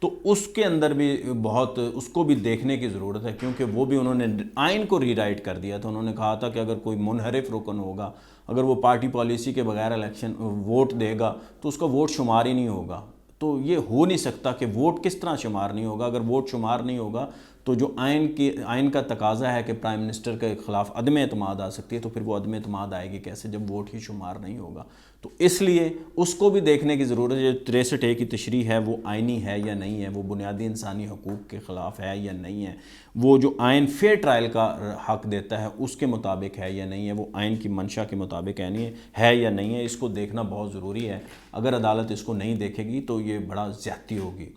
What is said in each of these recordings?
تو اس کے اندر بھی بہت اس کو بھی دیکھنے کی ضرورت ہے، کیونکہ وہ بھی انہوں نے آئین کو ری رائٹ کر دیا تھا۔ انہوں نے کہا تھا کہ اگر کوئی منحرف رکن ہوگا، اگر وہ پارٹی پالیسی کے بغیر الیکشن ووٹ دے گا تو اس کا ووٹ شمار ہی نہیں ہوگا۔ تو یہ ہو نہیں سکتا کہ ووٹ کس طرح شمار نہیں ہوگا؟ اگر ووٹ شمار نہیں ہوگا تو جو آئین کا تقاضا ہے کہ پرائم منسٹر کے خلاف عدم اعتماد آ سکتی ہے، تو پھر وہ عدم اعتماد آئے گی کیسے جب ووٹ ہی شمار نہیں ہوگا؟ تو اس لیے اس کو بھی دیکھنے کی ضرورت ہے۔ جو 63A کی تشریح ہے وہ آئینی ہے یا نہیں ہے، وہ بنیادی انسانی حقوق کے خلاف ہے یا نہیں ہے، وہ جو آئین فیئر ٹرائل کا حق دیتا ہے اس کے مطابق ہے یا نہیں ہے، وہ آئین کی منشا کے مطابق ہے یا نہیں ہے، اس کو دیکھنا بہت ضروری ہے۔ اگر عدالت اس کو نہیں دیکھے گی تو یہ بڑا زیادتی ہوگی۔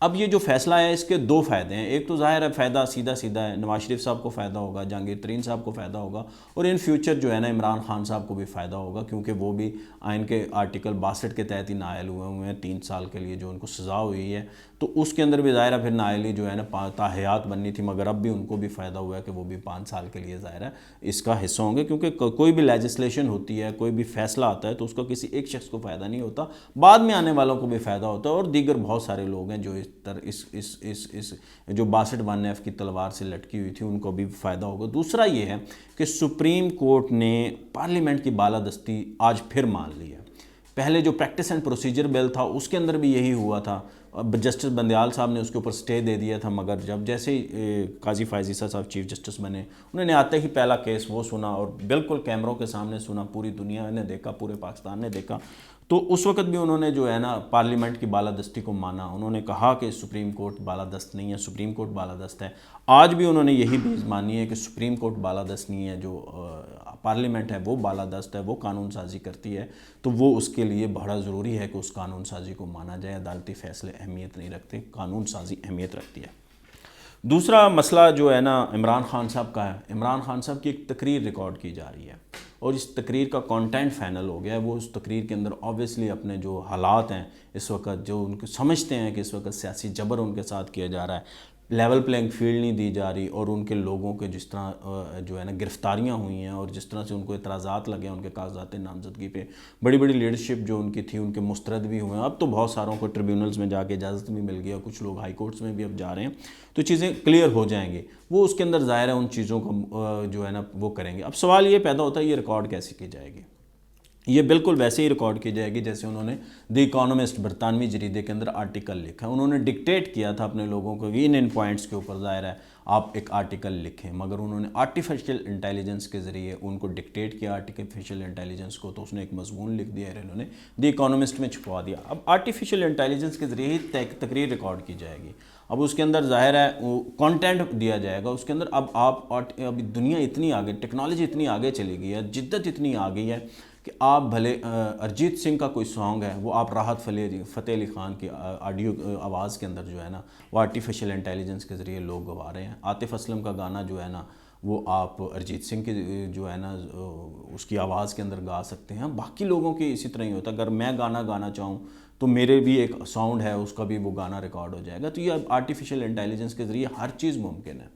اب یہ جو فیصلہ ہے اس کے دو فائدے ہیں۔ ایک تو ظاہر ہے فائدہ سیدھا سیدھا ہے، نواز شریف صاحب کو فائدہ ہوگا، جہانگیر ترین صاحب کو فائدہ ہوگا، اور ان فیوچر جو ہے نا عمران خان صاحب کو بھی فائدہ ہوگا، کیونکہ وہ بھی آئین کے آرٹیکل 62 کے تحت ہی نائل ہوئے ہیں 3 سال کے لیے جو ان کو سزا ہوئی ہے، تو اس کے اندر بھی ظاہر ہے پھر نائلی جو ہے نا تاحیات بننی تھی، مگر اب بھی ان کو بھی فائدہ ہوا ہے کہ وہ بھی 5 سال کے لیے ظاہر ہے اس کا حصہ ہوں گے، کیونکہ کوئی بھی لیجسلیشن ہوتی ہے، کوئی بھی فیصلہ آتا ہے تو اس کا کسی ایک شخص کو فائدہ نہیں ہوتا، بعد میں آنے والوں کو بھی فائدہ ہوتا ہے، اور دیگر بہت سارے لوگ ہیں جو اس جو 62(1)F کی تلوار سے لٹکی ہوئی تھی ان کو بھی فائدہ ہوگا۔ دوسرا یہ ہے کہ سپریم کورٹ نے پارلیمنٹ کی بالادستی آج پھر مان لی ہے۔ پہلے جو پریکٹس اینڈ پروسیجر بل تھا اس کے اندر بھی یہی ہوا تھا، جسٹس بندیال صاحب نے اس کے اوپر سٹے دے دیا تھا، مگر جیسے ہی قاضی فائز عیسیٰ صاحب چیف جسٹس بنے، انہوں نے آتے ہی پہلا کیس وہ سنا، اور بالکل کیمروں کے سامنے سنا، پوری دنیا نے دیکھا، پورے پاکستان نے دیکھا، تو اس وقت بھی انہوں نے جو ہے نا پارلیمنٹ کی بالادستی کو مانا، انہوں نے کہا کہ سپریم کورٹ بالادست نہیں ہے، سپریم کورٹ بالادست ہے۔ آج بھی انہوں نے یہی بیز مانی ہے کہ سپریم کورٹ بالادست نہیں ہے، جو پارلیمنٹ ہے وہ بالادست ہے، وہ قانون سازی کرتی ہے، تو وہ اس کے لیے بڑا ضروری ہے کہ اس قانون سازی کو مانا جائے۔ عدالتی فیصلے اہمیت نہیں رکھتے، قانون سازی اہمیت رکھتی ہے۔ دوسرا مسئلہ جو ہے نا عمران خان صاحب کا ہے۔ عمران خان صاحب کی ایک تقریر ریکارڈ کی جا رہی ہے، اور اس تقریر کا کانٹینٹ فائنل ہو گیا ہے۔ وہ اس تقریر کے اندر آبویسلی اپنے جو حالات ہیں اس وقت، جو ان کو سمجھتے ہیں کہ اس وقت سیاسی جبر ان کے ساتھ کیا جا رہا ہے، لیول پلینگ فیلڈ نہیں دی جا رہی، اور ان کے لوگوں کے جس طرح جو ہے نا گرفتاریاں ہوئی ہیں، اور جس طرح سے ان کو اعتراضات لگے ہیں ان کے کاغذات نامزدگی پہ، بڑی بڑی لیڈرشپ جو ان کی تھی ان کے مسترد بھی ہوئے ہیں، اب تو بہت ساروں کو ٹریبیونلز میں جا کے اجازت بھی مل گیا، کچھ لوگ ہائی کورٹس میں بھی اب جا رہے ہیں، تو چیزیں کلیئر ہو جائیں گی۔ وہ اس کے اندر ظاہر ہے ان چیزوں کو جو ہے نا وہ کریں گے۔ اب سوال یہ پیدا ہوتا ہے یہ ریکارڈ کیسے کی جائے گی؟ یہ بالکل ویسے ہی ریکارڈ کی جائے گی جیسے انہوں نے دی اکانومسٹ برطانوی جریدے کے اندر آرٹیکل لکھا ہے۔ انہوں نے ڈکٹیٹ کیا تھا اپنے لوگوں کو کہ ان پوائنٹس کے اوپر ظاہر ہے آپ ایک آرٹیکل لکھیں، مگر انہوں نے آرٹیفیشل انٹیلیجنس کے ذریعے ان کو ڈکٹیٹ کیا آرٹیفیشل انٹیلیجنس کو، تو اس نے ایک مضمون لکھ دیا ہے، انہوں نے دی اکانومسٹ میں چھپوا دیا۔ اب آرٹیفیشل انٹیلیجنس کے ذریعے ہی تقریر ریکارڈ کی جائے گی، اب اس کے اندر ظاہر ہے کانٹینٹ دیا جائے گا اس کے اندر۔ ابھی دنیا اتنی آگے، ٹیکنالوجی اتنی آگے چلی گئی ہے، جدت اتنی آ گئی ہے کہ آپ بھلے ارجیت سنگھ کا کوئی سانگ ہے وہ آپ راحت فتح علی خان کی آڈیو آواز کے اندر جو ہے نا وہ آرٹیفیشل انٹیلیجنس کے ذریعے لوگ گوا رہے ہیں۔ عاطف اسلم کا گانا جو ہے نا وہ آپ ارجیت سنگھ کی جو ہے نا اس کی آواز کے اندر گا سکتے ہیں۔ باقی لوگوں کی اسی طرح ہی ہوتا ہے، اگر میں گانا گانا چاہوں تو میرے بھی ایک ساؤنڈ ہے اس کا بھی وہ گانا ریکارڈ ہو جائے گا۔ تو یہ آرٹیفیشل انٹیلیجنس کے ذریعے ہر چیز ممکن ہے،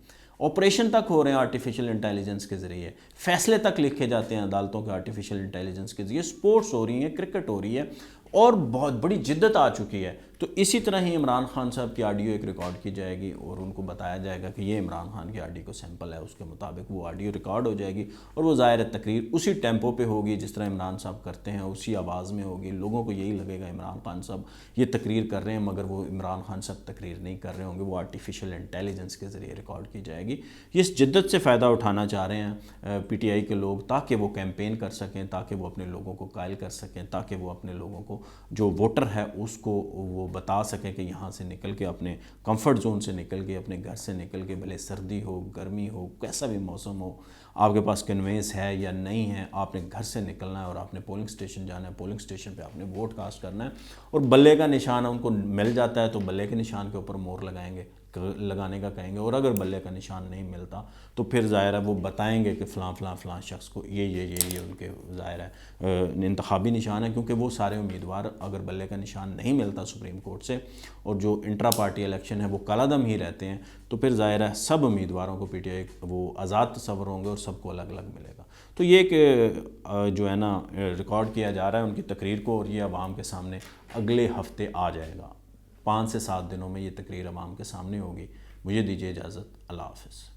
آپریشن تک ہو رہے ہیں آرٹیفیشل انٹیلیجنس کے ذریعے، فیصلے تک لکھے جاتے ہیں عدالتوں کے آرٹیفیشل انٹیلیجنس کے ذریعے، سپورٹس ہو رہی ہیں، کرکٹ ہو رہی ہے، اور بہت بڑی جدت آ چکی ہے۔ تو اسی طرح ہی عمران خان صاحب کی آڈیو ایک ریکارڈ کی جائے گی، اور ان کو بتایا جائے گا کہ یہ عمران خان کی آڈیو کو سیمپل ہے، اس کے مطابق وہ آڈیو ریکارڈ ہو جائے گی، اور وہ ظاہر تقریر اسی ٹیمپو پہ ہوگی جس طرح عمران صاحب کرتے ہیں، اسی آواز میں ہوگی۔ لوگوں کو یہی لگے گا عمران خان صاحب یہ تقریر کر رہے ہیں، مگر وہ عمران خان صاحب تقریر نہیں کر رہے ہوں گے، وہ آرٹیفیشل انٹیلیجنس کے ذریعے ریکارڈ کی جائے گی۔ یہ اس جدت سے فائدہ اٹھانا چاہ رہے ہیں پی ٹی آئی کے لوگ، تاکہ وہ کیمپین کر سکیں، تاکہ وہ اپنے لوگوں کو قائل کر سکیں، تاکہ وہ اپنے لوگوں کو جو ووٹر ہے اس کو وہ بتا سکیں کہ یہاں سے نکل کے، اپنے کمفرٹ زون سے نکل کے، اپنے گھر سے نکل کے، بھلے سردی ہو، گرمی ہو، کیسا بھی موسم ہو، آپ کے پاس کنوینس ہے یا نہیں ہے، آپ نے گھر سے نکلنا ہے اور آپ نے پولنگ سٹیشن جانا ہے، پولنگ سٹیشن پہ آپ نے ووٹ کاسٹ کرنا ہے، اور بلے کا نشان ان کو مل جاتا ہے تو بلے کے نشان کے اوپر مور لگانے کا کہیں گے، اور اگر بلے کا نشان نہیں ملتا تو پھر ظاہر ہے وہ بتائیں گے کہ فلاں فلاں فلاں شخص کو یہ ان کے ظاہر ہے انتخابی نشان ہے، کیونکہ وہ سارے امیدوار اگر بلے کا نشان نہیں ملتا سپریم کورٹ سے، اور جو انٹرا پارٹی الیکشن ہے وہ کالعدم ہی رہتے ہیں، تو پھر ظاہر ہے سب امیدواروں کو پی ٹی آئی وہ آزاد تصور ہوں گے اور سب کو الگ الگ ملے گا۔ تو یہ کہ جو ہے نا ریکارڈ کیا جا رہا ہے ان کی تقریر کو، اور یہ عوام کے سامنے اگلے ہفتے آ جائے گا۔ 5 سے 7 دنوں میں یہ تقریر عوام کے سامنے ہوگی۔ مجھے دیجیے اجازت، اللہ حافظ۔